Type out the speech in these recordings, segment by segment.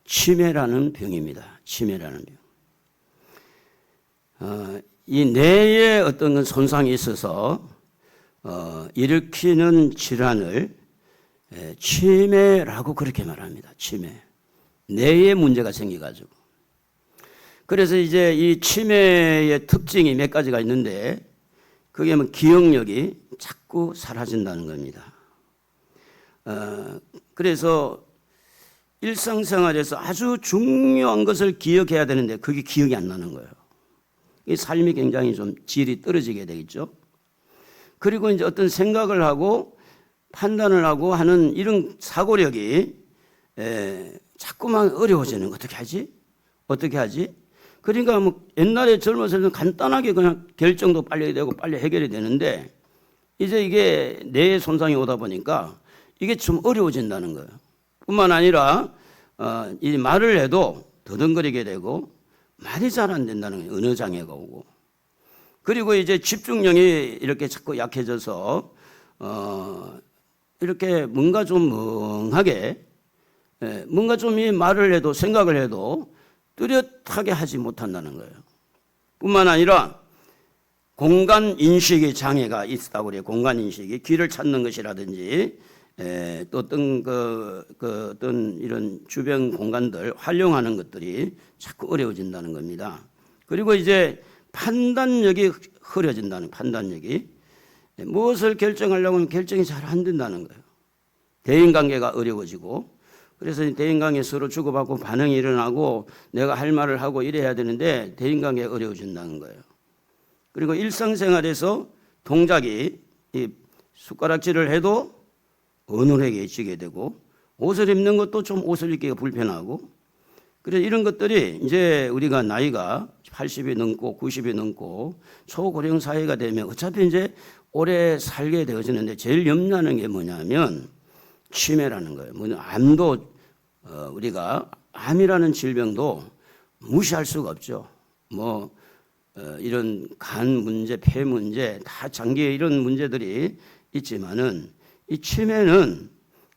치매라는 병입니다. 치매라는 병. 이 뇌에 어떤 손상이 있어서 일으키는 질환을 치매라고 그렇게 말합니다. 치매. 뇌에 문제가 생겨가지고. 그래서 이제 이 치매의 특징이 몇 가지가 있는데 그게 뭐 기억력이 자꾸 사라진다는 겁니다. 그래서 일상생활에서 아주 중요한 것을 기억해야 되는데 그게 기억이 안 나는 거예요. 이 삶이 굉장히 좀 질이 떨어지게 되겠죠. 그리고 이제 어떤 생각을 하고 판단을 하고 하는 이런 사고력이 자꾸만 어려워지는 거. 어떻게 하지? 어떻게 하지? 그러니까 뭐 옛날에 젊었을 때는 간단하게 그냥 결정도 빨리 되고 빨리 해결이 되는데 이제 이게 뇌에 손상이 오다 보니까 이게 좀 어려워진다는 거예요. 뿐만 아니라 이 말을 해도 더듬거리게 되고 말이 잘 안 된다는 거예요. 언어 장애가 오고. 그리고 이제 집중력이 이렇게 자꾸 약해져서 이렇게 뭔가 좀 멍하게 뭔가 좀 이 말을 해도 생각을 해도 뚜렷하게 하지 못한다는 거예요. 뿐만 아니라 공간 인식의 장애가 있다고 그래요. 공간 인식이 길을 찾는 것이라든지 또 어떤 어떤 이런 주변 공간들 활용하는 것들이 자꾸 어려워진다는 겁니다. 그리고 이제 판단력이 흐려진다는 판단력이 무엇을 결정하려고 하면 결정이 잘 안 된다는 거예요. 대인관계가 어려워지고 그래서 대인관계 서로 주고받고 반응이 일어나고 내가 할 말을 하고 이래야 되는데 대인관계가 어려워진다는 거예요. 그리고 일상생활에서 동작이 이 숟가락질을 해도 어눌해지게 되고 옷을 입는 것도 좀 옷을 입기가 불편하고 그래서 이런 것들이 이제 우리가 나이가 80이 넘고 90이 넘고 초고령 사회가 되면 어차피 이제 오래 살게 되어지는데 제일 염려하는 게 뭐냐면 치매라는 거예요. 암도 우리가 암이라는 질병도 무시할 수가 없죠. 이런 간 문제, 폐 문제, 다 장기에 이런 문제들이 있지만은 이 치매는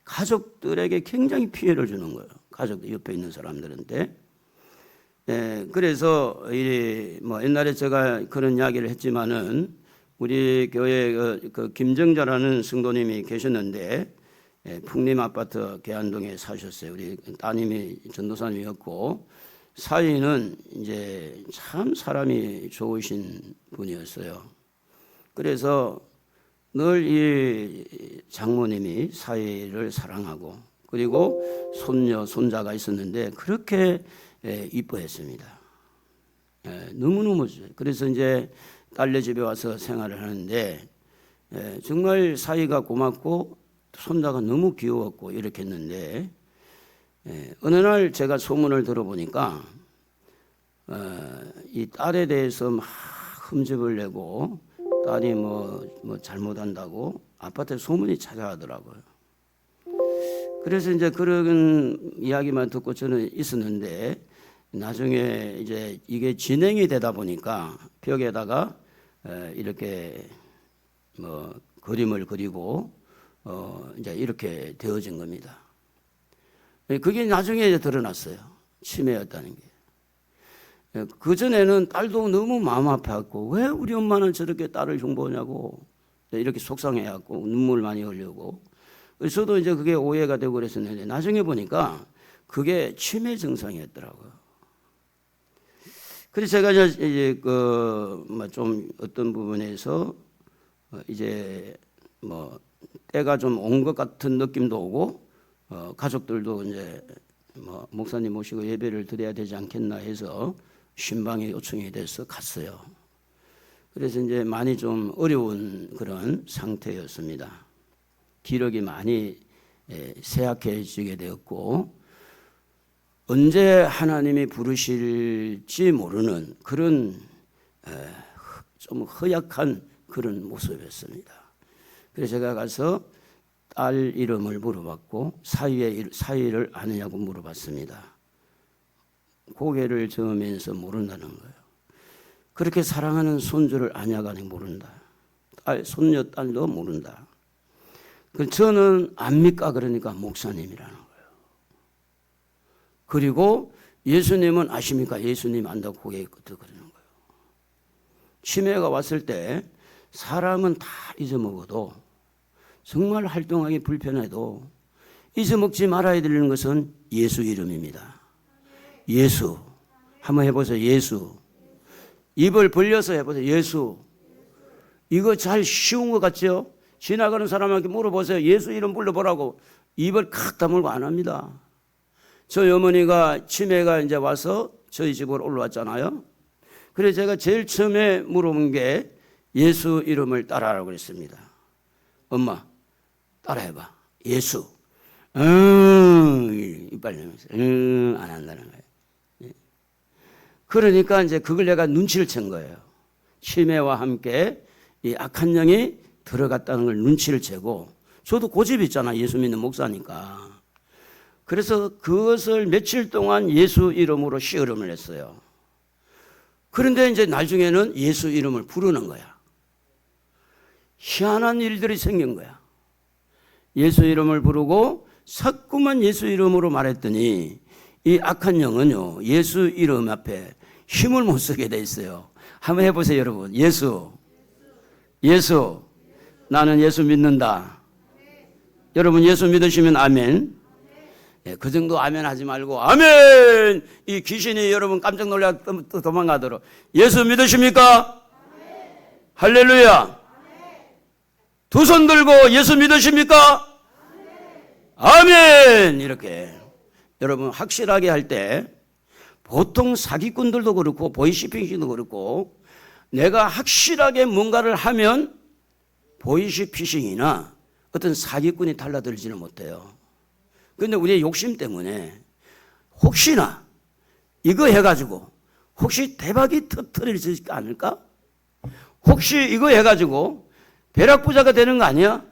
가족들에게 굉장히 피해를 주는 거예요. 가족들 옆에 있는 사람들한테. 그래서 옛날에 제가 그런 이야기를 했지만은 우리 교회 그 김정자라는 성도님이 계셨는데 풍림 아파트 계안동에 사셨어요. 우리 따님이 전도사님이었고 사위는 이제 참 사람이 좋으신 분이었어요. 그래서 늘 이 장모님이 사위를 사랑하고 그리고 손녀, 손자가 있었는데 그렇게 이뻐했습니다. 너무너무 좋아요. 그래서 이제 딸네 집에 와서 생활을 하는데 정말 사위가 고맙고 손자가 너무 귀여웠고 이렇게 했는데 어느 날 제가 소문을 들어보니까 이 딸에 대해서 막 흠집을 내고 딸이 뭐 잘못한다고 아파트에 소문이 찾아가더라고요. 그래서 이제 그런 이야기만 듣고 저는 있었는데 나중에 이제 이게 진행이 되다 보니까 벽에다가 이렇게 그림을 그리고 이제 이렇게 되어진 겁니다. 그게 나중에 이제 드러났어요. 치매였다는 게. 그전에는 딸도 너무 마음 아파했고 왜 우리 엄마는 저렇게 딸을 흉보냐고 이렇게 속상해갖고 눈물 많이 흘리고 저도 이제 그게 오해가 되고 그랬었는데 나중에 보니까 그게 치매 증상이었더라고요. 그래서 제가 이제 좀 어떤 부분에서 이제 때가 좀 온 것 같은 느낌도 오고 가족들도 이제 목사님 모시고 예배를 드려야 되지 않겠나 해서 신방에 요청이 돼서 갔어요. 그래서 이제 많이 좀 어려운 그런 상태였습니다. 기력이 많이 쇠약해지게 되었고 언제 하나님이 부르실지 모르는 그런 좀 허약한 그런 모습이었습니다. 그래서 제가 가서 딸 이름을 물어봤고 사위를 아느냐고 물어봤습니다. 고개를 저으면서 모른다는 거예요. 그렇게 사랑하는 손주를 아냐가 모른다. 손녀 딸도 모른다. 저는 압니까? 그러니까 목사님이라는 거예요. 그리고 예수님은 아십니까? 예수님 안다고 고개 끄덕 그러는 거예요. 치매가 왔을 때 사람은 다 잊어먹어도 정말 활동하기 불편해도 잊어먹지 말아야 되는 것은 예수 이름입니다. 예수. 한번 해보세요. 예수. 입을 벌려서 해보세요. 예수. 이거 잘 쉬운 것 같죠? 지나가는 사람한테 물어보세요. 예수 이름 불러보라고. 입을 칵 다물고 안 합니다. 저희 어머니가 치매가 이제 와서 저희 집으로 올라왔잖아요. 그래서 제가 제일 처음에 물어본 게 예수 이름을 따라하라고 그랬습니다. 엄마, 따라해봐. 예수. 이빨 내면서 안 한다는 거예요. 그러니까 이제 그걸 내가 눈치를 챈 거예요. 치매와 함께 이 악한 영이 들어갔다는 걸 눈치를 채고, 저도 고집이 있잖아. 예수 믿는 목사니까. 그래서 그것을 며칠 동안 예수 이름으로 시험을 했어요. 그런데 이제 나중에는 예수 이름을 부르는 거야. 희한한 일들이 생긴 거야. 예수 이름을 부르고 자꾸만 예수 이름으로 말했더니 이 악한 영은요, 예수 이름 앞에 힘을 못 쓰게 돼 있어요. 한번 해보세요, 여러분. 예수. 예수. 나는 예수 믿는다. 여러분 예수 믿으시면 아멘. 네, 그 정도 아멘 하지 말고 아멘! 이 귀신이 여러분 깜짝 놀라 도망가도록. 예수 믿으십니까? 할렐루야. 두 손 들고 예수 믿으십니까? 아멘! 이렇게 여러분 확실하게 할 때 보통 사기꾼들도 그렇고 보이스피싱도 그렇고 내가 확실하게 뭔가를 하면 보이스피싱이나 어떤 사기꾼이 달라들지는 못해요. 그런데 우리의 욕심 때문에 혹시나 이거 해가지고 혹시 대박이 터뜨리지 않을까? 혹시 이거 해가지고 벼락부자가 되는 거 아니야?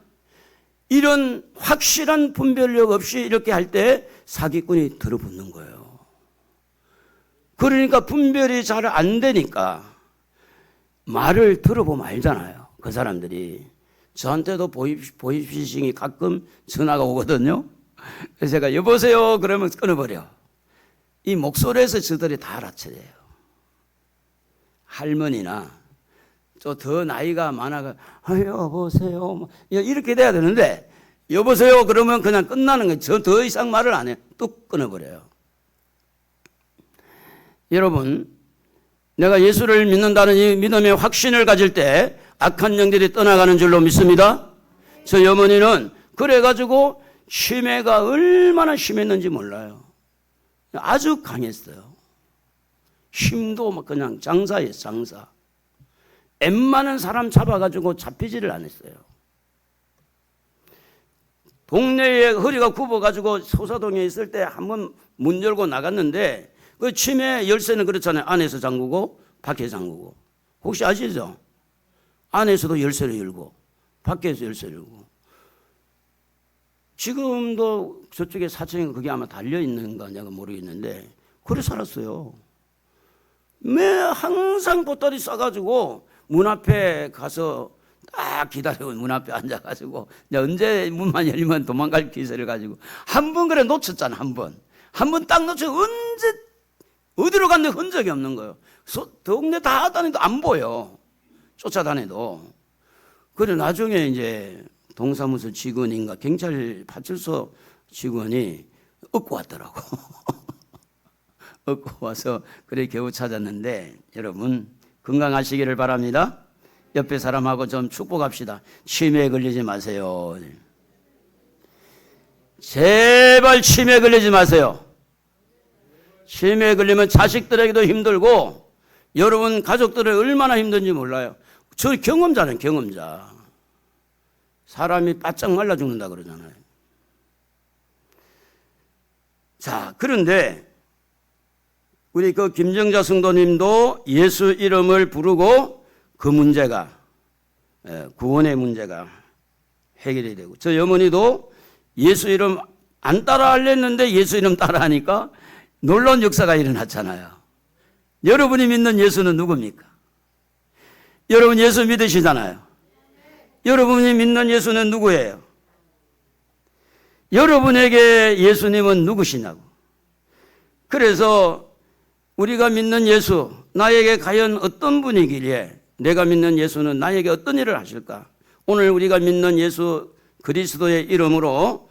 이런 확실한 분별력 없이 이렇게 할 때 사기꾼이 들어붙는 거예요. 그러니까 분별이 잘 안 되니까 말을 들어보면 알잖아요. 그 사람들이. 저한테도 보이스피싱이 가끔 전화가 오거든요. 그래서 제가 여보세요 그러면 끊어버려. 이 목소리에서 저들이 다 알아채요. 할머니나 또 더 나이가 많아가 여보세요 이렇게 돼야 되는데 여보세요 그러면 그냥 끝나는 거예요. 저 더 이상 말을 안 해요. 뚝 끊어버려요. 여러분 내가 예수를 믿는다는 이 믿음의 확신을 가질 때 악한 영들이 떠나가는 줄로 믿습니다. 저희 어머니는 그래가지고 치매가 얼마나 심했는지 몰라요. 아주 강했어요. 힘도 막 그냥 장사예요. 장사. 웬만한 사람 잡아가지고 잡히지를 않았어요. 동네에 허리가 굽어가지고 소사동에 있을 때 한번 문 열고 나갔는데 그 치매 열쇠는 그렇잖아요. 안에서 잠그고 밖에서 잠그고. 혹시 아시죠? 안에서도 열쇠를 열고 밖에서 열쇠를 열고. 지금도 저쪽에 사층에 그게 아마 달려있는가 내가 모르겠는데 그래 살았어요. 매 항상 보따리 싸가지고 문 앞에 가서 딱 기다리고 문 앞에 앉아가지고 언제 문만 열리면 도망갈 기세를 가지고 한 번 그래 놓쳤잖아. 한 번 딱 놓쳐 언제 어디로 갔는데 흔적이 없는 거예요. 동네 다 다니도 안 보여. 쫓아다녀도. 그래 나중에 이제 동사무소 직원인가 경찰 파출소 직원이 얻고 왔더라고. 얻고 와서 그래 겨우 찾았는데 여러분 건강하시기를 바랍니다. 옆에 사람하고 좀 축복합시다. 치매에 걸리지 마세요. 제발 치매에 걸리지 마세요. 치매에 걸리면 자식들에게도 힘들고 여러분 가족들이 얼마나 힘든지 몰라요. 저 경험자는 경험자. 사람이 바짝 말라 죽는다 그러잖아요. 자, 그런데 우리 그 김정자 성도님도 예수 이름을 부르고 그 문제가 구원의 문제가 해결이 되고 저희 어머니도 예수 이름 안 따라 하려는데 예수 이름 따라 하니까 놀라운 역사가 일어났잖아요. 여러분이 믿는 예수는 누굽니까? 여러분 예수 믿으시잖아요. 여러분이 믿는 예수는 누구예요? 여러분에게 예수님은 누구시냐고. 그래서 우리가 믿는 예수, 나에게 과연 어떤 분이길래 내가 믿는 예수는 나에게 어떤 일을 하실까? 오늘 우리가 믿는 예수 그리스도의 이름으로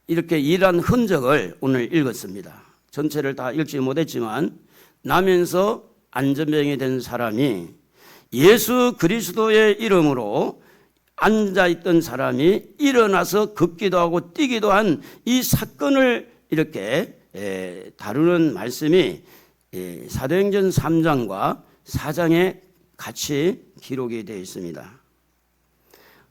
이렇게 일한 흔적을 오늘 읽었습니다. 전체를 다 읽지 못했지만 나면서 안전병이 된 사람이 예수 그리스도의 이름으로 앉아있던 사람이 일어나서 걷기도 하고 뛰기도 한 이 사건을 이렇게 다루는 말씀이 사도행전 3장과 4장에 같이 기록이 되어 있습니다.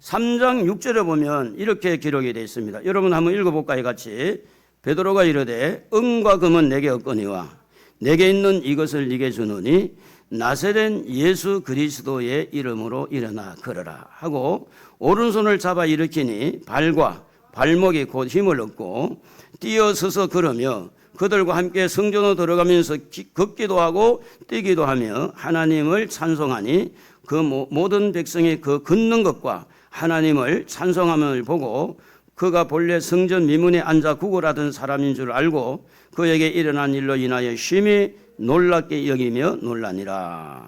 3장 6절에 보면 이렇게 기록이 되어 있습니다. 여러분 한번 읽어볼까요? 같이. 베드로가 이르되 은과 금은 내게 없거니와 내게 있는 이것을 네게 주노니 나세렛 예수 그리스도의 이름으로 일어나 걸어라 하고 오른손을 잡아 일으키니 발과 발목이 곧 힘을 얻고 뛰어서서 걸으며 그들과 함께 성전으로 들어가면서 걷기도 하고 뛰기도 하며 하나님을 찬송하니 그 모든 백성이 그 걷는 것과 하나님을 찬송함을 보고 그가 본래 성전 미문에 앉아 구걸하던 사람인 줄 알고 그에게 일어난 일로 인하여 심히 놀랍게 여기며 놀라니라.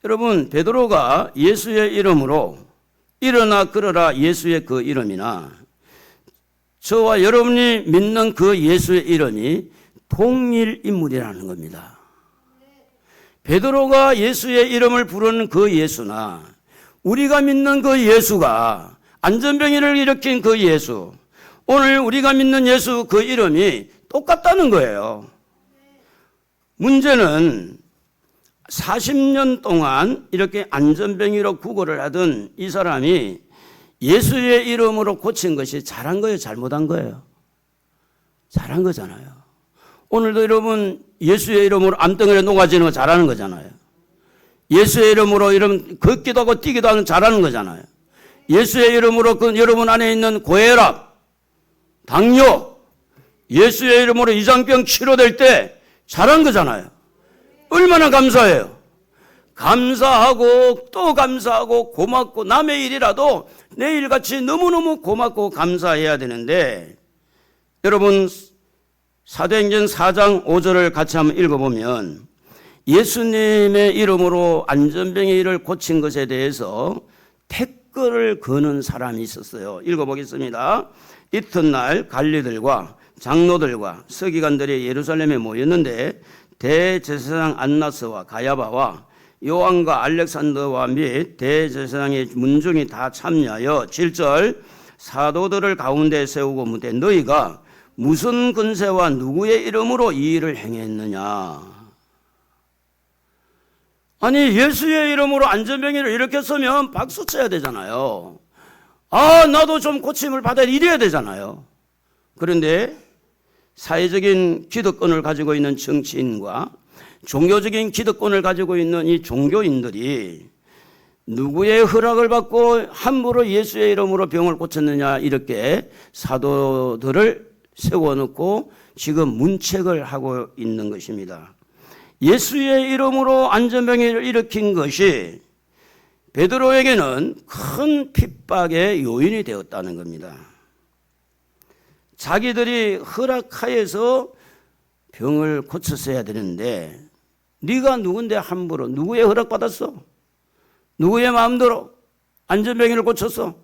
여러분, 베드로가 예수의 이름으로 일어나 걸어라 예수의 그 이름이나 저와 여러분이 믿는 그 예수의 이름이 동일 인물이라는 겁니다. 베드로가 예수의 이름을 부르는 그 예수나 우리가 믿는 그 예수가 안전병이를 일으킨 그 예수, 오늘 우리가 믿는 예수 그 이름이 똑같다는 거예요. 문제는 40년 동안 이렇게 안전병이로 구걸을 하던 이 사람이 예수의 이름으로 고친 것이 잘한 거예요, 잘못한 거예요? 잘한 거잖아요. 오늘도 여러분 예수의 이름으로 암덩어리에 녹아지는 거 잘하는 거잖아요. 예수의 이름으로 이름 걷기도 하고 뛰기도 하는 잘하는 거잖아요. 예수의 이름으로 그 여러분 안에 있는 고혈압, 당뇨, 예수의 이름으로 이장병 치료될 때 잘한 거잖아요. 얼마나 감사해요. 감사하고 또 감사하고 고맙고 남의 일이라도 내일같이 너무너무 고맙고 감사해야 되는데 여러분 사도행전 4장 5절을 같이 한번 읽어보면 예수님의 이름으로 안전병의 일을 고친 것에 대해서 댓글을 거는 사람이 있었어요. 읽어보겠습니다. 이튿날 관리들과 장로들과 서기관들이 예루살렘에 모였는데 대제사장 안나스와 가야바와 요한과 알렉산더와 및 대제사장의 문중이 다 참여하여 7절 사도들을 가운데 세우고 묻되 너희가 무슨 근세와 누구의 이름으로 이 일을 행했느냐. 아니 예수의 이름으로 안전병이를 일으켰으면 박수 쳐야 되잖아요. 아 나도 좀 고침을 받아야 이래야 되잖아요. 그런데 사회적인 기득권을 가지고 있는 정치인과 종교적인 기득권을 가지고 있는 이 종교인들이 누구의 허락을 받고 함부로 예수의 이름으로 병을 고쳤느냐 이렇게 사도들을 세워놓고 지금 문책을 하고 있는 것입니다. 예수의 이름으로 안전병을 일으킨 것이 베드로에게는 큰 핍박의 요인이 되었다는 겁니다. 자기들이 허락하여서 병을 고쳤어야 되는데 네가 누군데 함부로 누구의 허락받았어? 누구의 마음대로 안전병을 고쳤어?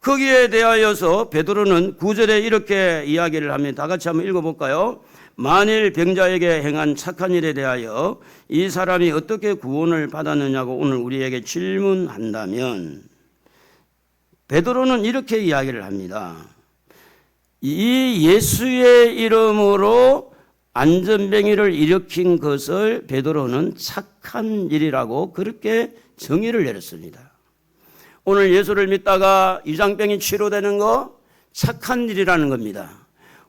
거기에 대하여서 베드로는 9절에 이렇게 이야기를 합니다. 다 같이 한번 읽어볼까요? 만일 병자에게 행한 착한 일에 대하여 이 사람이 어떻게 구원을 받았느냐고 오늘 우리에게 질문한다면 베드로는 이렇게 이야기를 합니다. 이 예수의 이름으로 안전병이를 일으킨 것을 베드로는 착한 일이라고 그렇게 정의를 내렸습니다. 오늘 예수를 믿다가 이장병이 치료되는 거 착한 일이라는 겁니다.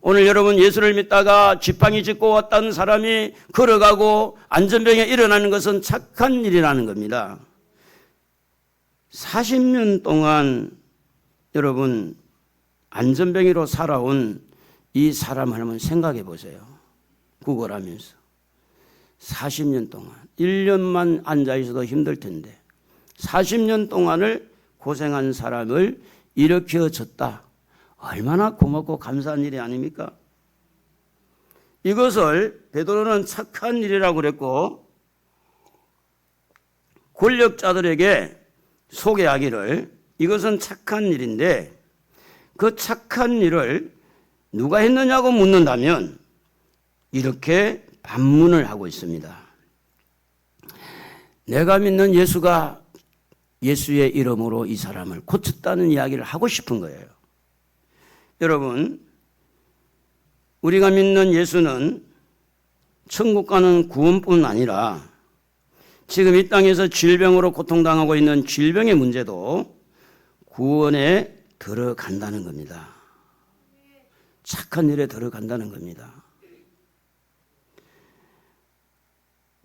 오늘 여러분 예수를 믿다가 지팡이 짚고 왔다는 사람이 걸어가고 안전병에 일어나는 것은 착한 일이라는 겁니다. 40년 동안 여러분 안전병이로 살아온 이 사람을 한번 생각해 보세요. 구걸하면서 40년 동안 1년만 앉아있어도 힘들 텐데 40년 동안을 고생한 사람을 일으켜줬다. 얼마나 고맙고 감사한 일이 아닙니까? 이것을 베드로는 착한 일이라고 그랬고 권력자들에게 소개하기를 이것은 착한 일인데 그 착한 일을 누가 했느냐고 묻는다면 이렇게 반문을 하고 있습니다. 내가 믿는 예수가 예수의 이름으로 이 사람을 고쳤다는 이야기를 하고 싶은 거예요. 여러분, 우리가 믿는 예수는 천국 가는 구원뿐 아니라 지금 이 땅에서 질병으로 고통당하고 있는 질병의 문제도 구원에 들어간다는 겁니다. 착한 일에 들어간다는 겁니다.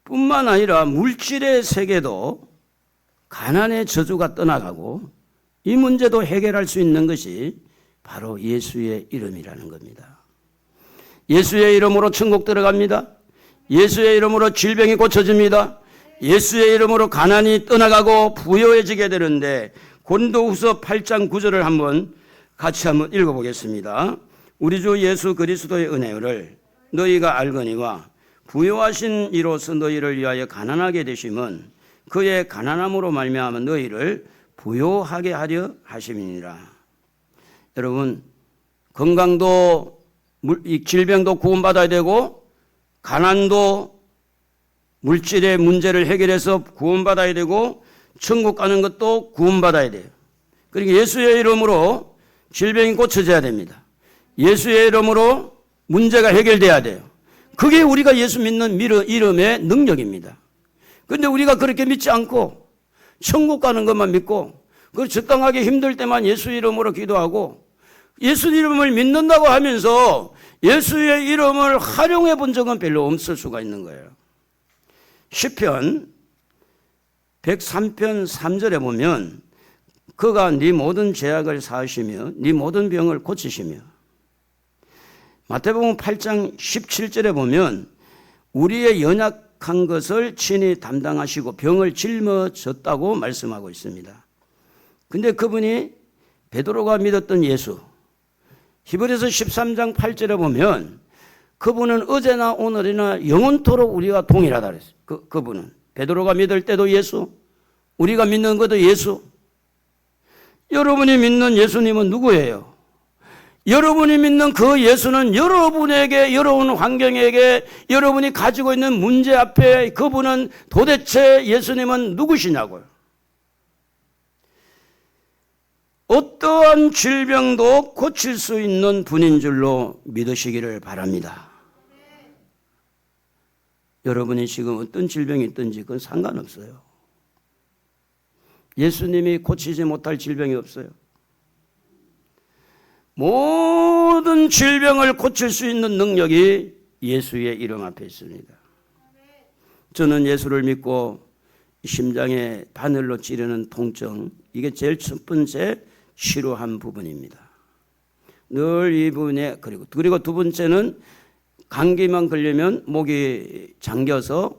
뿐만 아니라 물질의 세계도 가난의 저주가 떠나가고 이 문제도 해결할 수 있는 것이 바로 예수의 이름이라는 겁니다. 예수의 이름으로 천국 들어갑니다. 예수의 이름으로 질병이 고쳐집니다. 예수의 이름으로 가난이 떠나가고 부유해지게 되는데 고린도후서 8장 9절을 같이 한번 읽어보겠습니다. 우리 주 예수 그리스도의 은혜를 너희가 알거니와 부요하신 이로서 너희를 위하여 가난하게 되심은 그의 가난함으로 말미암아 너희를 부요하게 하려 하심이니라. 여러분, 건강도 질병도 구원받아야 되고 가난도 물질의 문제를 해결해서 구원받아야 되고 천국 가는 것도 구원받아야 돼요. 그러니까 예수의 이름으로 질병이 고쳐져야 됩니다. 예수의 이름으로 문제가 해결돼야 돼요. 그게 우리가 예수 믿는 이름의 능력입니다. 그런데 우리가 그렇게 믿지 않고 천국 가는 것만 믿고 그 적당하게 힘들 때만 예수 이름으로 기도하고 예수 이름을 믿는다고 하면서 예수의 이름을 활용해 본 적은 별로 없을 수가 있는 거예요. 시편 103편 3절에 보면 그가 네 모든 죄악을 사하시며 네 모든 병을 고치시며 마태복음 8장 17절에 보면 우리의 연약한 것을 친히 담당하시고 병을 짊어졌다고 말씀하고 있습니다. 근데 그분이 베드로가 믿었던 예수 히브리서 13장 8절에 보면 그분은 어제나 오늘이나 영원토록 우리가 동일하다 그랬어요. 그분은 베드로가 믿을 때도 예수, 우리가 믿는 것도 예수. 여러분이 믿는 예수님은 누구예요? 여러분이 믿는 그 예수는 여러분에게, 여러분 환경에게, 여러분이 가지고 있는 문제 앞에 그분은 도대체 예수님은 누구시냐고요. 어떠한 질병도 고칠 수 있는 분인 줄로 믿으시기를 바랍니다. 여러분이 지금 어떤 질병이 있든지 그건 상관없어요. 예수님이 고치지 못할 질병이 없어요. 모든 질병을 고칠 수 있는 능력이 예수의 이름 앞에 있습니다. 저는 예수를 믿고 심장에 바늘로 찌르는 통증, 이게 제일 첫 번째 싫어한 부분입니다. 늘 이 부분에 그리고 두 번째는 감기만 걸리면 목이 잠겨서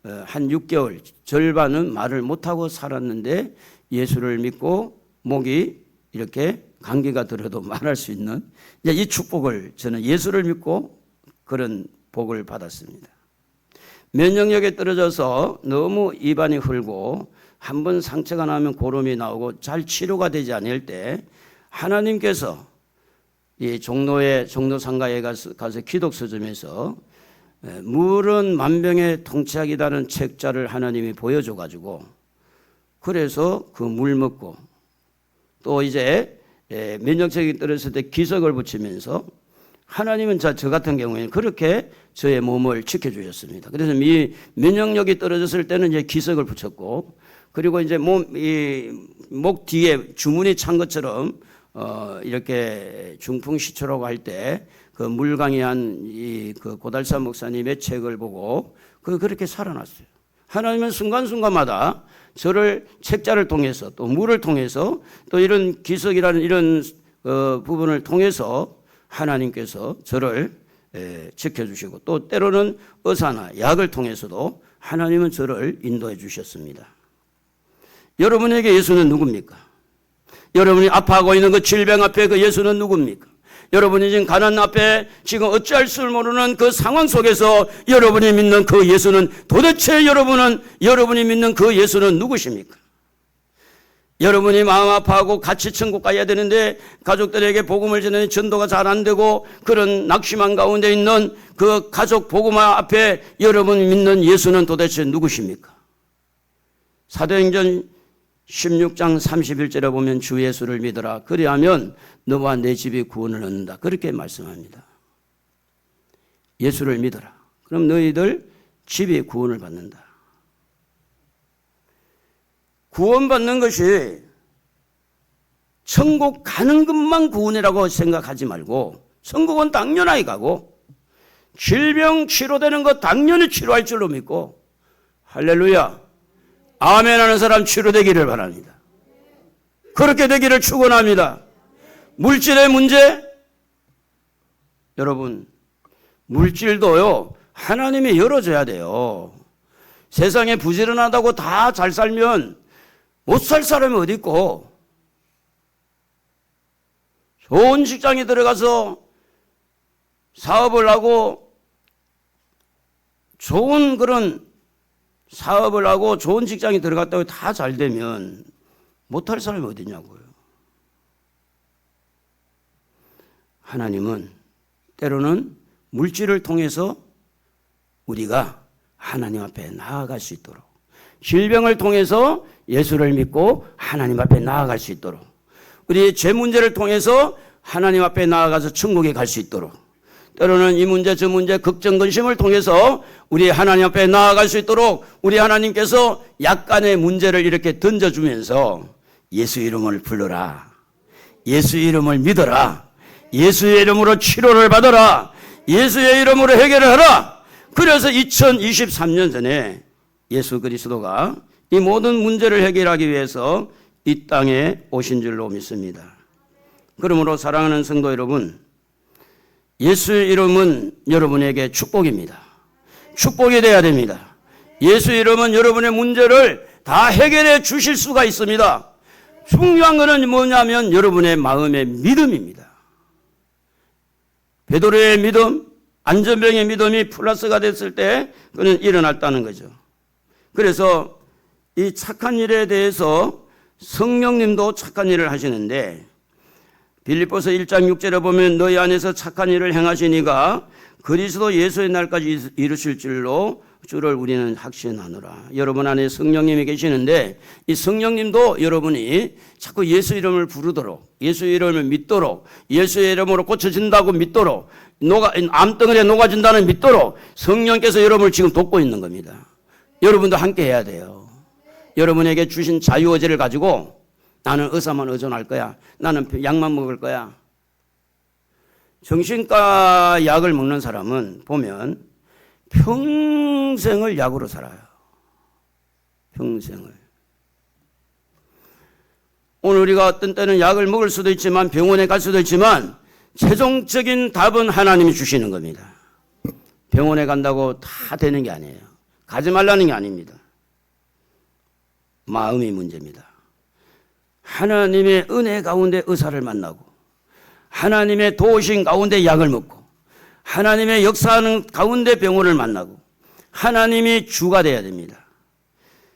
한 6개월 절반은 말을 못하고 살았는데 예수를 믿고 목이 이렇게 감기가 들어도 말할 수 있는 이 축복을 저는 예수를 믿고 그런 복을 받았습니다. 면역력에 떨어져서 너무 입안이 흘고 한번 상처가 나면 고름이 나오고 잘 치료가 되지 않을 때 하나님께서 이 종로 상가에 가서 기독서점에서 물은 만병의 통치약이라는 책자를 하나님이 보여줘가지고 그래서 그 물 먹고 또 이제 면역력이 떨어졌을 때 기석을 붙이면서 하나님은 저 같은 경우에는 그렇게 저의 몸을 지켜주셨습니다. 그래서 이 면역력이 떨어졌을 때는 이제 기석을 붙였고 그리고 이제 목 뒤에 주문이 찬 것처럼 이렇게 중풍시초라고 할 때 그 물강이한 그 고달사 목사님의 책을 보고 그렇게 살아났어요. 하나님은 순간순간마다 저를 책자를 통해서 또 물을 통해서 또 이런 기석이라는 이런 부분을 통해서 하나님께서 저를 지켜주시고 또 때로는 의사나 약을 통해서도 하나님은 저를 인도해 주셨습니다. 여러분에게 예수는 누굽니까? 여러분이 아파하고 있는 그 질병 앞에 그 예수는 누굽니까? 여러분이 지금 가난 앞에 지금 어찌할 줄 모르는 그 상황 속에서 여러분이 믿는 그 예수는 도대체 여러분이 믿는 그 예수는 누구십니까? 여러분이 마음 아파하고 같이 천국 가야 되는데 가족들에게 복음을 전하는 전도가 잘 안 되고 그런 낙심한 가운데 있는 그 가족 복음화 앞에 여러분이 믿는 예수는 도대체 누구십니까? 사도행전 16장 31절에 보면 주 예수를 믿어라. 그리하면 너와 내 집이 구원을 얻는다. 그렇게 말씀합니다. 예수를 믿어라. 그럼 너희들 집이 구원을 받는다. 구원받는 것이 천국 가는 것만 구원이라고 생각하지 말고 천국은 당연하게 가고 질병 치료되는 것 당연히 치료할 줄로 믿고 할렐루야 아멘 하는 사람 치료되기를 바랍니다. 그렇게 되기를 축원합니다. 물질의 문제 여러분 물질도요 하나님이 열어줘야 돼요. 세상에 부지런하다고 다 잘 살면 못 살 사람이 어디 있고 좋은 직장에 들어가서 사업을 하고 좋은 그런 사업을 하고 좋은 직장에 들어갔다고 다 잘 되면 못할 사람이 어디냐고요. 하나님은 때로는 물질을 통해서 우리가 하나님 앞에 나아갈 수 있도록 질병을 통해서 예수를 믿고 하나님 앞에 나아갈 수 있도록 우리의 죄 문제를 통해서 하나님 앞에 나아가서 천국에 갈 수 있도록 때로는 이 문제 저 문제 걱정 근심을 통해서 우리 하나님 앞에 나아갈 수 있도록 우리 하나님께서 약간의 문제를 이렇게 던져주면서 예수 이름을 불러라. 예수 이름을 믿어라. 예수의 이름으로 치료를 받아라. 예수의 이름으로 해결을 하라. 그래서 2023년 전에 예수 그리스도가 이 모든 문제를 해결하기 위해서 이 땅에 오신 줄로 믿습니다. 그러므로 사랑하는 성도 여러분, 예수의 이름은 여러분에게 축복입니다. 축복이 되어야 됩니다. 예수 이름은 여러분의 문제를 다 해결해 주실 수가 있습니다. 중요한 것은 뭐냐면 여러분의 마음의 믿음입니다. 베드로의 믿음, 안전병의 믿음이 플러스가 됐을 때 그는 일어났다는 거죠. 그래서 이 착한 일에 대해서 성령님도 착한 일을 하시는데 빌립보서 1장 6절에 보면 너희 안에서 착한 일을 행하시니가 그리스도 예수의 날까지 이루실 줄로 주를 우리는 확신하노라. 여러분 안에 성령님이 계시는데 이 성령님도 여러분이 자꾸 예수 이름을 부르도록 예수 이름을 믿도록 예수의 이름으로 고쳐진다고 믿도록 암덩어리에 녹아진다는 믿도록 성령께서 여러분을 지금 돕고 있는 겁니다. 여러분도 함께 해야 돼요. 여러분에게 주신 자유의지를 가지고 나는 의사만 의존할 거야. 나는 약만 먹을 거야. 정신과 약을 먹는 사람은 보면 평생을 약으로 살아요. 평생을. 오늘 우리가 어떤 때는 약을 먹을 수도 있지만 병원에 갈 수도 있지만 최종적인 답은 하나님이 주시는 겁니다. 병원에 간다고 다 되는 게 아니에요. 가지 말라는 게 아닙니다. 마음이 문제입니다. 하나님의 은혜 가운데 의사를 만나고 하나님의 도우신 가운데 약을 먹고 하나님의 역사하는 가운데 병원을 만나고 하나님이 주가 되어야 됩니다.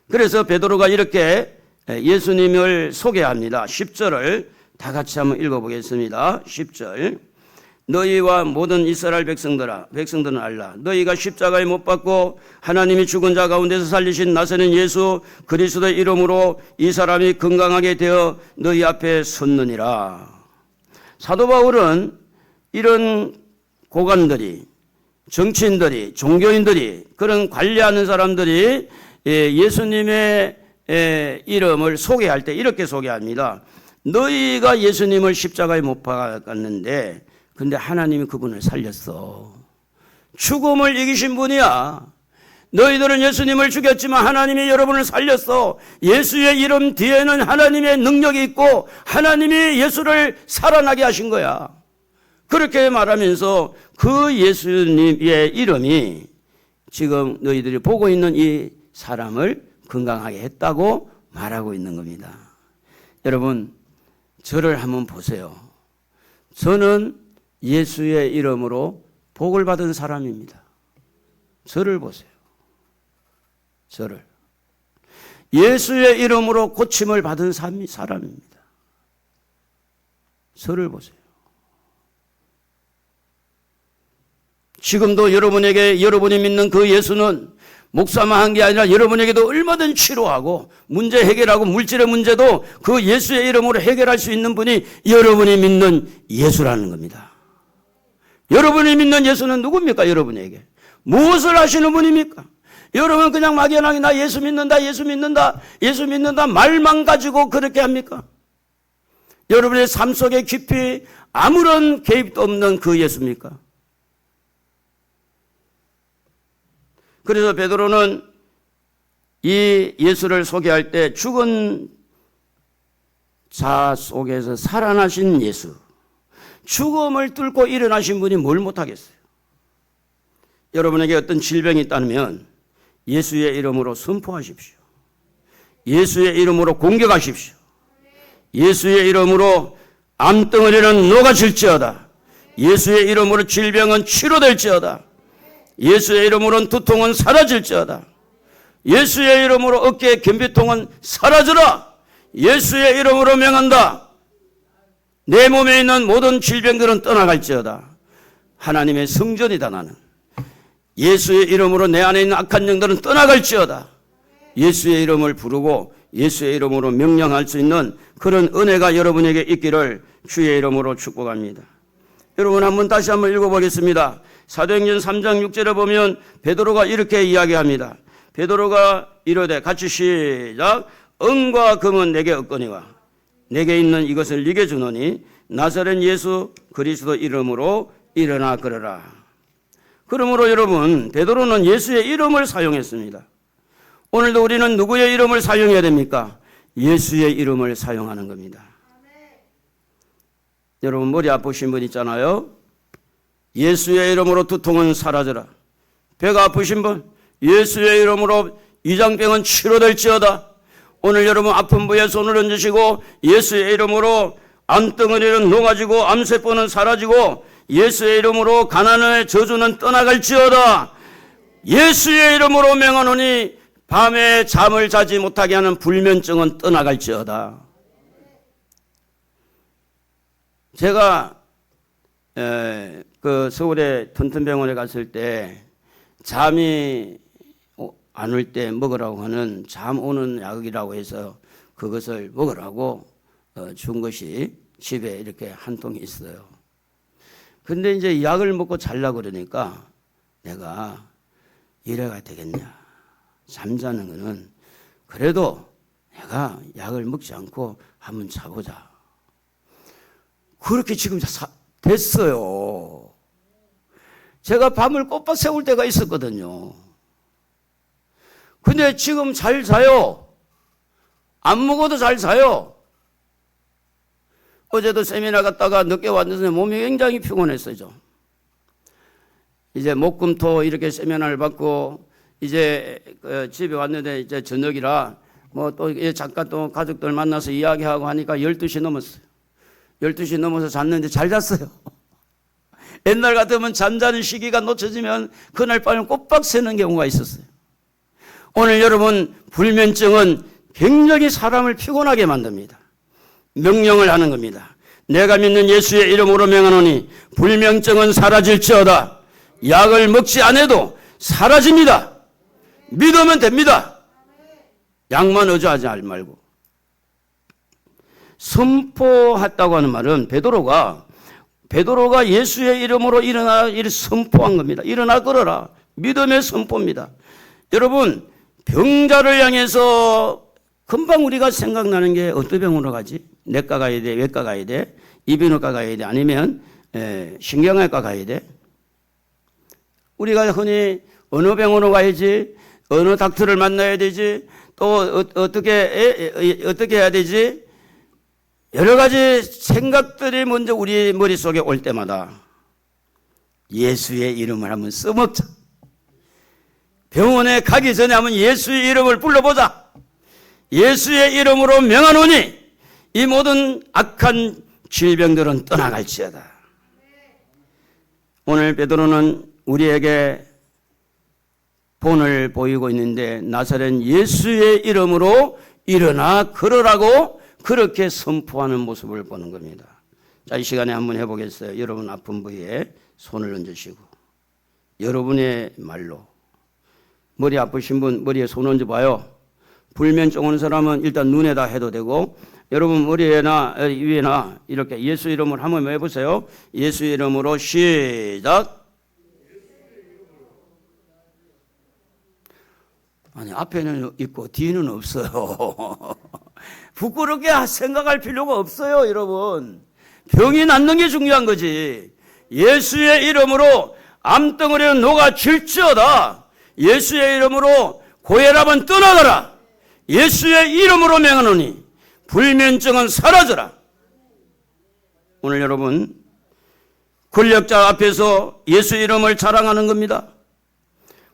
그래서 베드로가 이렇게 예수님을 소개합니다. 10절을 다 같이 한번 읽어보겠습니다. 10절 너희와 모든 이스라엘 백성들은 알라. 너희가 십자가에 못 박고 하나님이 죽은 자 가운데서 살리신 나사렛 예수 그리스도의 이름으로 이 사람이 건강하게 되어 너희 앞에 섰느니라. 사도 바울은 이런 고관들이 정치인들이 종교인들이 그런 관리하는 사람들이 예수님의 이름을 소개할 때 이렇게 소개합니다. 너희가 예수님을 십자가에 못 박았는데 근데 하나님이 그분을 살렸어. 죽음을 이기신 분이야. 너희들은 예수님을 죽였지만 하나님이 여러분을 살렸어. 예수의 이름 뒤에는 하나님의 능력이 있고 하나님이 예수를 살아나게 하신 거야. 그렇게 말하면서 그 예수님의 이름이 지금 너희들이 보고 있는 이 사람을 건강하게 했다고 말하고 있는 겁니다. 여러분 저를 한번 보세요. 저는 예수의 이름으로 복을 받은 사람입니다. 저를 보세요. 저를. 예수의 이름으로 고침을 받은 사람입니다. 저를 보세요. 지금도 여러분에게 여러분이 믿는 그 예수는 목사만 한 게 아니라 여러분에게도 얼마든 치료하고 문제 해결하고 물질의 문제도 그 예수의 이름으로 해결할 수 있는 분이 여러분이 믿는 예수라는 겁니다. 여러분이 믿는 예수는 누굽니까? 여러분에게 무엇을 하시는 분입니까? 여러분 그냥 막연하게 나 예수 믿는다, 예수 믿는다, 예수 믿는다 말만 가지고 그렇게 합니까? 여러분의 삶 속에 깊이 아무런 개입도 없는 그 예수입니까? 그래서 베드로는 이 예수를 소개할 때 죽은 자 속에서 살아나신 예수, 죽음을 뚫고 일어나신 분이 뭘 못하겠어요? 여러분에게 어떤 질병이 있다면 예수의 이름으로 선포하십시오. 예수의 이름으로 공격하십시오. 예수의 이름으로 암덩어리는 녹아질지어다. 예수의 이름으로 질병은 치료될지어다. 예수의 이름으로는 두통은 사라질지어다. 예수의 이름으로 어깨의 변비통은 사라져라. 예수의 이름으로 명한다. 내 몸에 있는 모든 질병들은 떠나갈지어다. 하나님의 성전이다 나는. 예수의 이름으로 내 안에 있는 악한 영들은 떠나갈지어다. 예수의 이름을 부르고 예수의 이름으로 명령할 수 있는 그런 은혜가 여러분에게 있기를 주의 이름으로 축복합니다. 여러분 다시 한번 읽어보겠습니다. 사도행전 3장 6절에 보면 베드로가 이렇게 이야기합니다. 베드로가 이르되 같이 시작. 은과 금은 내게 없거니와 내게 있는 이것을 네게 주노니 나사렛 예수 그리스도 이름으로 일어나 걸어라. 그러므로 여러분 베드로는 예수의 이름을 사용했습니다. 오늘도 우리는 누구의 이름을 사용해야 됩니까? 예수의 이름을 사용하는 겁니다. 여러분 머리 아프신 분 있잖아요. 예수의 이름으로 두통은 사라져라. 배가 아프신 분 예수의 이름으로 위장병은 치료될지어다. 오늘 여러분 아픈 부에 손을 얹으시고 예수의 이름으로 암덩어리는 녹아지고 암세포는 사라지고 예수의 이름으로 가난의 저주는 떠나갈지어다. 예수의 이름으로 명하노니 밤에 잠을 자지 못하게 하는 불면증은 떠나갈지어다. 제가 그 서울의 튼튼병원에 갔을 때 잠이 안 올 때 먹으라고 하는 잠 오는 약이라고 해서 그것을 먹으라고 준 것이 집에 이렇게 한 통이 있어요. 근데 이제 약을 먹고 자려고 그러니까 내가 이래가 되겠냐. 잠자는 거는 그래도 내가 약을 먹지 않고 한번 자보자. 그렇게 지금 됐어요. 제가 밤을 꼬박 새울 때가 있었거든요. 근데 지금 잘 자요. 안 먹어도 잘 자요. 어제도 세미나 갔다가 늦게 왔는데 몸이 굉장히 피곤했어요. 좀. 이제 목금토 이렇게 세미나를 받고 이제 집에 왔는데 이제 저녁이라 뭐 또 잠깐 또 가족들 만나서 이야기하고 하니까 12시 넘었어요. 12시 넘어서 잤는데 잘 잤어요. 옛날 같으면 잠자는 시기가 놓쳐지면 그날 밤에 꼬박 새는 경우가 있었어요. 오늘 여러분 불면증은 굉장히 사람을 피곤하게 만듭니다. 명령을 하는 겁니다. 내가 믿는 예수의 이름으로 명하노니 불면증은 사라질지어다. 약을 먹지 않아도 사라집니다. 믿으면 됩니다. 약만 의지하지 말고. 선포했다고 하는 말은 베드로가 예수의 이름으로 일어나 이를 선포한 겁니다. 일어나 걸어라. 믿음의 선포입니다. 여러분 병자를 향해서 금방 우리가 생각나는 게 어떤 병원으로 가지? 내과 가야 돼? 외과 가야 돼? 이비인후과 가야 돼? 아니면 신경외과 가야 돼? 우리가 흔히 어느 병원으로 가야지? 어느 닥터를 만나야 되지? 또 어떻게 해야 되지? 여러 가지 생각들이 먼저 우리 머릿속에 올 때마다 예수의 이름을 한번 써먹자. 병원에 가기 전에 한번 예수의 이름을 불러보자. 예수의 이름으로 명하노니 이 모든 악한 질병들은 떠나갈지어다. 오늘 베드로는 우리에게 본을 보이고 있는데 나사렛 예수의 이름으로 일어나 걸으라고 그렇게 선포하는 모습을 보는 겁니다. 자, 이 시간에 한번 해보겠어요. 여러분 아픈 부위에 손을 얹으시고 여러분의 말로 머리 아프신 분 머리에 손 얹어봐요. 불면증 오는 사람은 일단 눈에다 해도 되고 여러분 머리에나 위에나 이렇게 예수 이름을 한번 해보세요. 예수 이름으로 시작. 아니 앞에는 있고 뒤는 없어요. 부끄럽게 생각할 필요가 없어요. 여러분 병이 낫는 게 중요한 거지. 예수의 이름으로 암덩어리는 녹아질지어다. 예수의 이름으로 고혈압은 떠나가라. 예수의 이름으로 명하노니 불면증은 사라져라. 오늘 여러분 권력자 앞에서 예수 이름을 자랑하는 겁니다.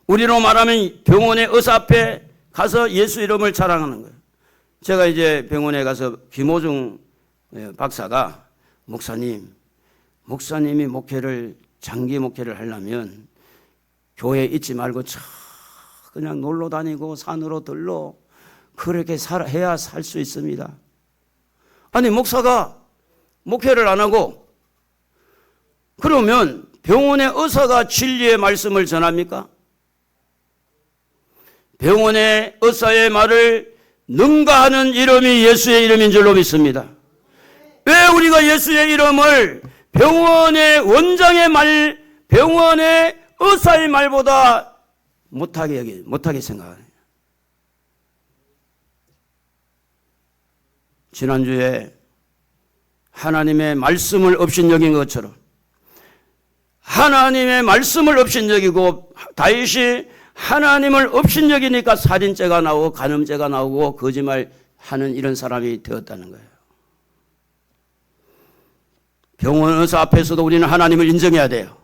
우리로 말하면 병원의 의사 앞에 가서 예수 이름을 자랑하는 거예요. 제가 이제 병원에 가서 김호중 박사가 목사님이 장기 목회를 하려면 교회에 있지 말고 그냥 놀러 다니고 산으로 들러 그렇게 해야 살 수 있습니다. 아니 목사가 목회를 안 하고 그러면 병원의 의사가 진리의 말씀을 전합니까? 병원의 의사의 말을 능가하는 이름이 예수의 이름인 줄로 믿습니다. 왜 우리가 예수의 이름을 병원의 원장의 말, 병원의 의사의 말보다 못하게 생각하냐? 지난주에 하나님의 말씀을 업신여긴 것처럼 하나님의 말씀을 업신여기고 다윗이 하나님을 업신여기니까 살인죄가 나오고 간음죄가 나오고 거짓말하는 이런 사람이 되었다는 거예요. 병원 의사 앞에서도 우리는 하나님을 인정해야 돼요.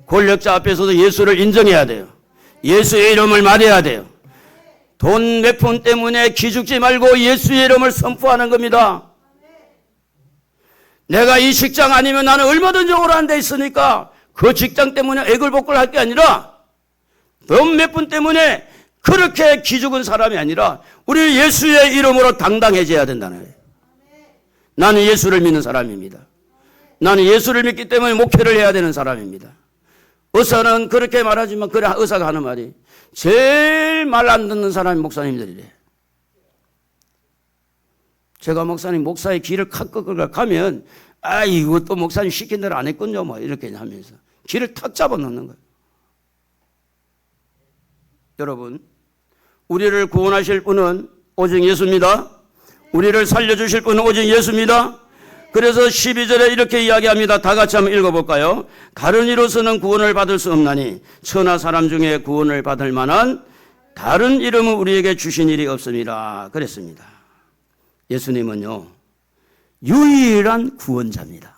권력자 앞에서도 예수를 인정해야 돼요. 예수의 이름을 말해야 돼요. 돈 몇 푼 때문에 기죽지 말고 예수의 이름을 선포하는 겁니다. 내가 이 직장 아니면 나는 얼마든지 오래 데 있으니까 그 직장 때문에 애걸복걸 할 게 아니라 돈 몇 푼 때문에 그렇게 기죽은 사람이 아니라 우리 예수의 이름으로 당당해져야 된다는 거예요. 나는 예수를 믿는 사람입니다. 나는 예수를 믿기 때문에 목회를 해야 되는 사람입니다. 의사는 그렇게 말하지만 그래 의사가 하는 말이 제일 말 안 듣는 사람이 목사님들이래. 제가 목사의 길을 가면 이거 또 목사님 시킨 대로 안 했군요 뭐 이렇게 하면서 길을 탁 잡아놓는 거예요. 여러분 우리를 구원하실 분은 오직 예수입니다. 우리를 살려주실 분은 오직 예수입니다. 그래서 12절에 이렇게 이야기합니다. 다 같이 한번 읽어볼까요? 다른 이로서는 구원을 받을 수 없나니 천하 사람 중에 구원을 받을 만한 다른 이름은 우리에게 주신 일이 없습니다. 그랬습니다. 예수님은요 유일한 구원자입니다.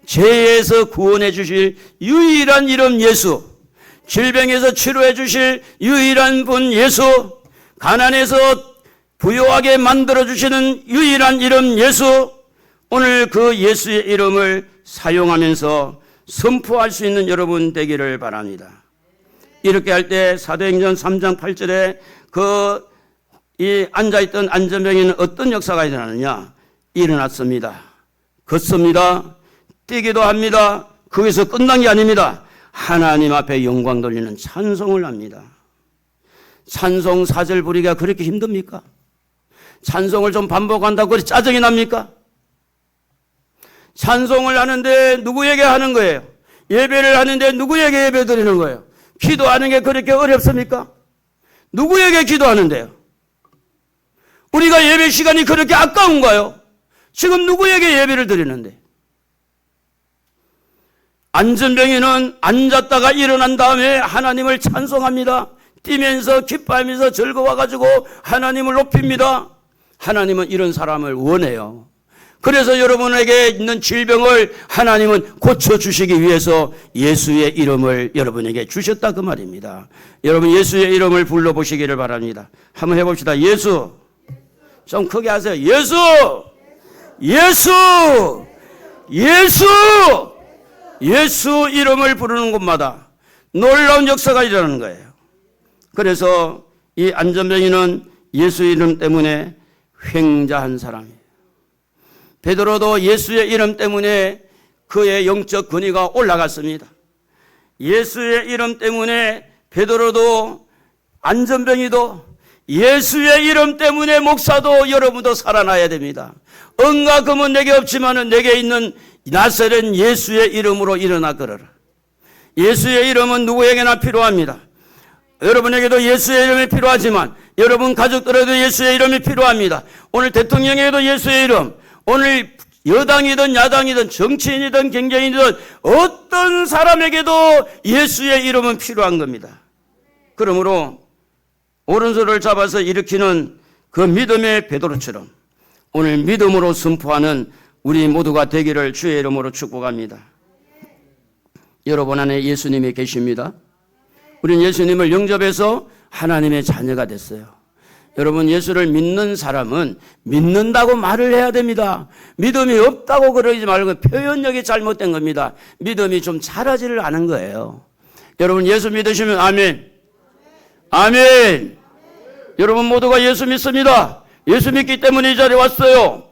죄에서 구원해 주실 유일한 이름 예수, 질병에서 치료해 주실 유일한 분 예수, 가난에서 부유하게 만들어 주시는 유일한 이름 예수, 오늘 그 예수의 이름을 사용하면서 선포할 수 있는 여러분 되기를 바랍니다. 이렇게 할 때 사도행전 3장 8절에 이 앉아있던 안전병에는 어떤 역사가 일어나느냐? 일어났습니다. 걷습니다. 뛰기도 합니다. 거기서 끝난 게 아닙니다. 하나님 앞에 영광 돌리는 찬송을 합니다. 찬송 4절 부르기가 그렇게 힘듭니까? 찬송을 좀 반복한다고 그렇게 짜증이 납니까? 찬송을 하는데 누구에게 하는 거예요? 예배를 하는데 누구에게 예배 드리는 거예요? 기도하는 게 그렇게 어렵습니까? 누구에게 기도하는데요? 우리가 예배 시간이 그렇게 아까운가요? 지금 누구에게 예배를 드리는데? 안전병이는 앉았다가 일어난 다음에 하나님을 찬송합니다. 뛰면서 기뻐하면서 즐거워가지고 하나님을 높입니다. 하나님은 이런 사람을 원해요. 그래서 여러분에게 있는 질병을 하나님은 고쳐주시기 위해서 예수의 이름을 여러분에게 주셨다 그 말입니다. 여러분 예수의 이름을 불러보시기를 바랍니다. 한번 해봅시다. 예수. 좀 크게 하세요. 예수. 예수, 예수, 예수 이름을 부르는 곳마다 놀라운 역사가 일어나는 거예요. 그래서 이 안전병이는 예수 이름 때문에 횡재한 사람이에요. 베드로도 예수의 이름 때문에 그의 영적 권위가 올라갔습니다. 예수의 이름 때문에 베드로도 안전병이도 예수의 이름 때문에 목사도 여러분도 살아나야 됩니다. 은과 금은 내게 없지만 내게 있는 나사렛 예수의 이름으로 일어나 걸어라. 예수의 이름은 누구에게나 필요합니다. 여러분에게도 예수의 이름이 필요하지만 여러분 가족들에도 예수의 이름이 필요합니다. 오늘 대통령에게도 예수의 이름, 오늘 여당이든 야당이든 정치인이든 경제인이든 어떤 사람에게도 예수의 이름은 필요한 겁니다. 그러므로 오른손을 잡아서 일으키는 그 믿음의 베드로처럼 오늘 믿음으로 선포하는 우리 모두가 되기를 주의 이름으로 축복합니다. 여러분 안에 예수님이 계십니다. 우리는 예수님을 영접해서 하나님의 자녀가 됐어요. 여러분 예수를 믿는 사람은 믿는다고 말을 해야 됩니다. 믿음이 없다고 그러지 말고 표현력이 잘못된 겁니다. 믿음이 좀 자라지를 않은 거예요. 여러분 예수 믿으시면 아멘. 아멘. 여러분 모두가 예수 믿습니다. 예수 믿기 때문에 이 자리에 왔어요.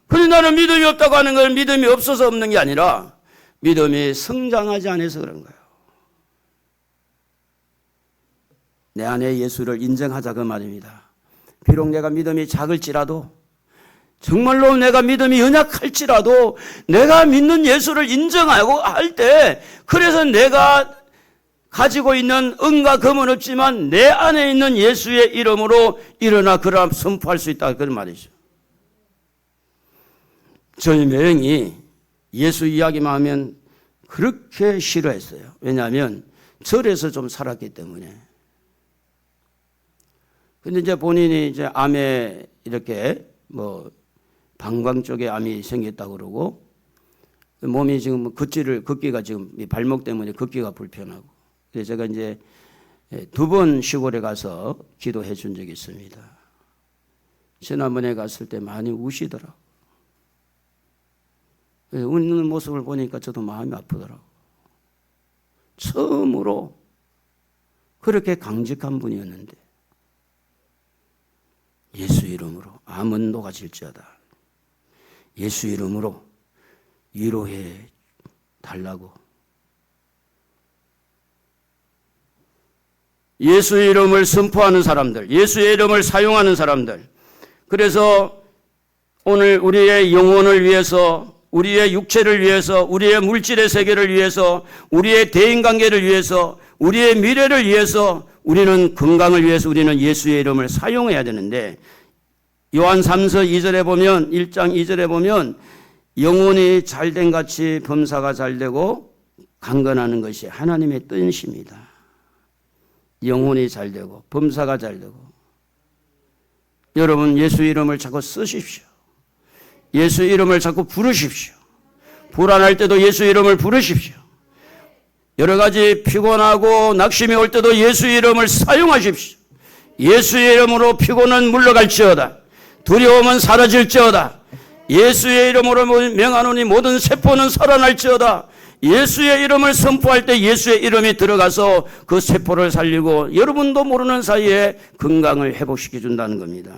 그런데 나는 믿음이 없다고 하는 건 믿음이 없어서 없는 게 아니라 믿음이 성장하지 않아서 그런 거예요. 내 안에 예수를 인정하자 그 말입니다. 비록 내가 믿음이 작을지라도 정말로 내가 믿음이 연약할지라도 내가 믿는 예수를 인정하고 할 때 그래서 내가 가지고 있는 은과 금은 없지만 내 안에 있는 예수의 이름으로 일어나 그럼 선포할 수 있다 그런 말이죠. 저희 매형이 예수 이야기만 하면 그렇게 싫어했어요. 왜냐하면 절에서 좀 살았기 때문에. 근데 이제 본인이 이제 암에 이렇게 방광 쪽에 암이 생겼다고 그러고 몸이 지금 걷기가 지금 발목 때문에 걷기가 불편하고. 그래서 제가 이제 2번 시골에 가서 기도해 준 적이 있습니다. 지난번에 갔을 때 많이 우시더라고. 웃는 모습을 보니까 저도 마음이 아프더라고. 처음으로 그렇게 강직한 분이었는데 예수 이름으로 암은 녹아질지어다. 예수 이름으로 위로해 달라고. 예수의 이름을 선포하는 사람들, 예수의 이름을 사용하는 사람들. 그래서 오늘 우리의 영혼을 위해서, 우리의 육체를 위해서, 우리의 물질의 세계를 위해서, 우리의 대인관계를 위해서, 우리의 미래를 위해서, 우리는 건강을 위해서 우리는 예수의 이름을 사용해야 되는데 요한 3서 2절에 보면 1장 2절에 보면 영혼이 잘된 같이 범사가 잘되고 강건하는 것이 하나님의 뜻입니다. 영혼이 잘되고 범사가 잘되고. 여러분 예수 이름을 자꾸 쓰십시오. 예수 이름을 자꾸 부르십시오. 불안할 때도 예수 이름을 부르십시오. 여러 가지 피곤하고 낙심이 올 때도 예수 이름을 사용하십시오. 예수의 이름으로 피곤은 물러갈지어다. 두려움은 사라질지어다. 예수의 이름으로 명하노니 모든 세포는 살아날지어다. 예수의 이름을 선포할 때 예수의 이름이 들어가서 그 세포를 살리고 여러분도 모르는 사이에 건강을 회복시켜 준다는 겁니다.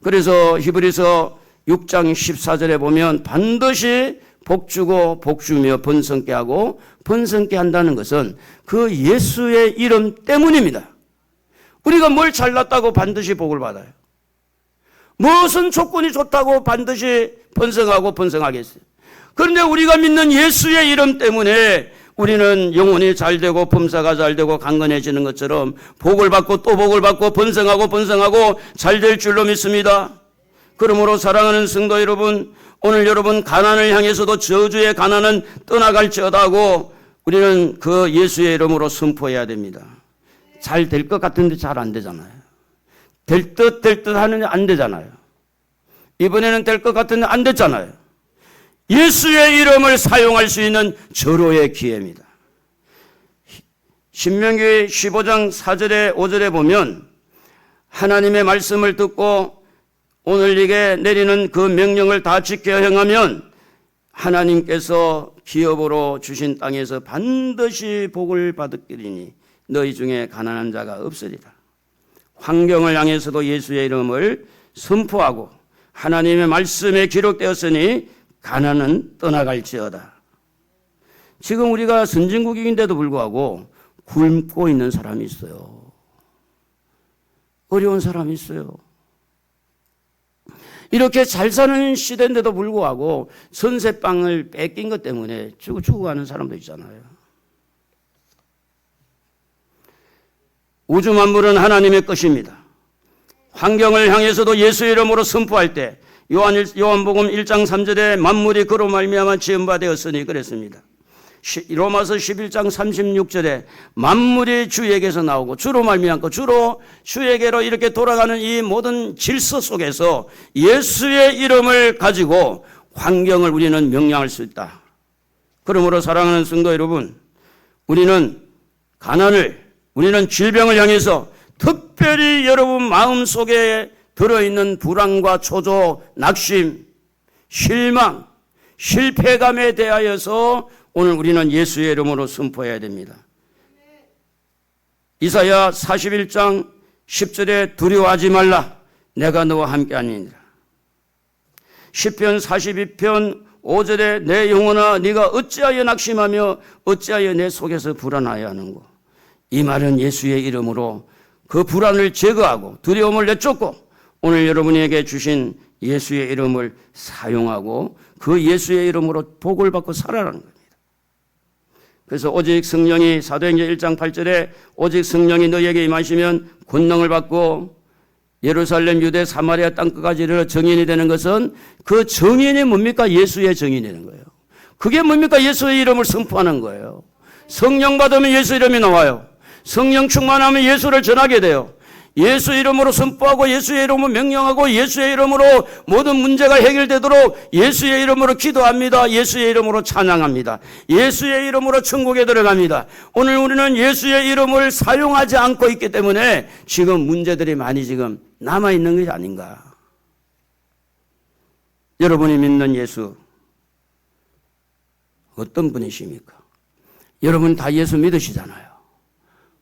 그래서 히브리서 6장 14절에 보면 반드시 복주고 복주며 번성케 하고 번성케 한다는 것은 그 예수의 이름 때문입니다. 우리가 뭘 잘났다고 반드시 복을 받아요? 무슨 조건이 좋다고 반드시 번성하고 번성하겠어요? 그런데 우리가 믿는 예수의 이름 때문에 우리는 영혼이 잘되고 범사가 잘되고 강건해지는 것처럼 복을 받고 또 복을 받고 번성하고 번성하고 잘될 줄로 믿습니다. 그러므로 사랑하는 성도 여러분, 오늘 여러분 가난을 향해서도 저주의 가난은 떠나갈지어다 하고 우리는 그 예수의 이름으로 선포해야 됩니다. 잘 될 것 같은데 잘 안 되잖아요. 될 듯 하는데 안 되잖아요. 이번에는 될 것 같은데 안 됐잖아요. 예수의 이름을 사용할 수 있는 절호의 기회입니다. 신명기 15장 4절에 5절에 보면 하나님의 말씀을 듣고 오늘 네게 내리는 그 명령을 다 지켜 행하면 하나님께서 기업으로 주신 땅에서 반드시 복을 받으리니 너희 중에 가난한 자가 없으리라. 환경을 향해서도 예수의 이름을 선포하고 하나님의 말씀에 기록되었으니 가난은 떠나갈지어다. 지금 우리가 선진국인데도 불구하고 굶고 있는 사람이 있어요. 어려운 사람이 있어요. 이렇게 잘 사는 시대인데도 불구하고 전세방을 뺏긴 것 때문에 죽어가는 사람도 있잖아요. 우주 만물은 하나님의 것입니다. 환경을 향해서도 예수의 이름으로 선포할 때 요한복음 1장 3절에 만물이 그로 말미암아 지은 바 되었으니 그랬습니다. 로마서 11장 36절에 만물이 주에게서 나오고 주로 말미암고 주로 주에게로 이렇게 돌아가는 이 모든 질서 속에서 예수의 이름을 가지고 환경을 우리는 명령할 수 있다. 그러므로 사랑하는 성도 여러분, 우리는 우리는 질병을 향해서 특별히 여러분 마음속에 들어있는 불안과 초조, 낙심, 실망, 실패감에 대하여서 오늘 우리는 예수의 이름으로 선포해야 됩니다. 이사야 41장 10절에 두려워하지 말라. 내가 너와 함께 하니라. 시편 42편 5절에 내 영혼아 네가 어찌하여 낙심하며 어찌하여 내 속에서 불안하여 하는고. 이 말은 예수의 이름으로 그 불안을 제거하고 두려움을 내쫓고 오늘 여러분에게 주신 예수의 이름을 사용하고 그 예수의 이름으로 복을 받고 살아라는 겁니다. 그래서 오직 성령이 사도행전 1장 8절에 오직 성령이 너희에게 임하시면 권능을 받고 예루살렘 유대 사마리아 땅끝까지 이르러 증인이 되는 것은 그 증인이 뭡니까? 예수의 증인이라는 거예요. 그게 뭡니까? 예수의 이름을 선포하는 거예요. 성령 받으면 예수 이름이 나와요. 성령 충만하면 예수를 전하게 돼요. 예수 이름으로 선포하고 예수의 이름으로 명령하고 예수의 이름으로 모든 문제가 해결되도록 예수의 이름으로 기도합니다. 예수의 이름으로 찬양합니다. 예수의 이름으로 천국에 들어갑니다. 오늘 우리는 예수의 이름을 사용하지 않고 있기 때문에 지금 문제들이 많이 지금 남아있는 것이 아닌가. 여러분이 믿는 예수 어떤 분이십니까? 여러분 다 예수 믿으시잖아요.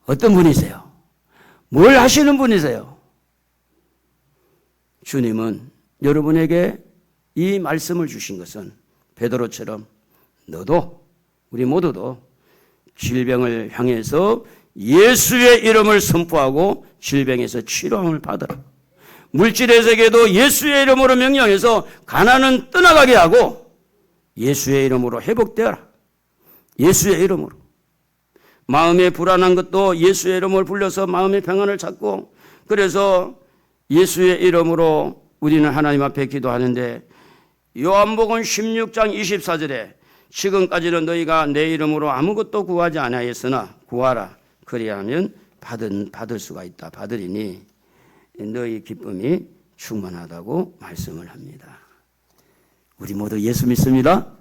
어떤 분이세요? 뭘 하시는 분이세요? 주님은 여러분에게 이 말씀을 주신 것은 베드로처럼 너도 우리 모두도 질병을 향해서 예수의 이름을 선포하고 질병에서 치료함을 받으라. 물질의 세계도 예수의 이름으로 명령해서 가난은 떠나가게 하고 예수의 이름으로 회복되어라. 예수의 이름으로. 마음에 불안한 것도 예수의 이름을 불러서 마음의 평안을 찾고 그래서 예수의 이름으로 우리는 하나님 앞에 기도하는데 요한복음 16장 24절에 지금까지는 너희가 내 이름으로 아무것도 구하지 아니하였으나 구하라. 그리하면 받을 수가 있다. 받으리니 너희 기쁨이 충만하다고 말씀을 합니다. 우리 모두 예수 믿습니다.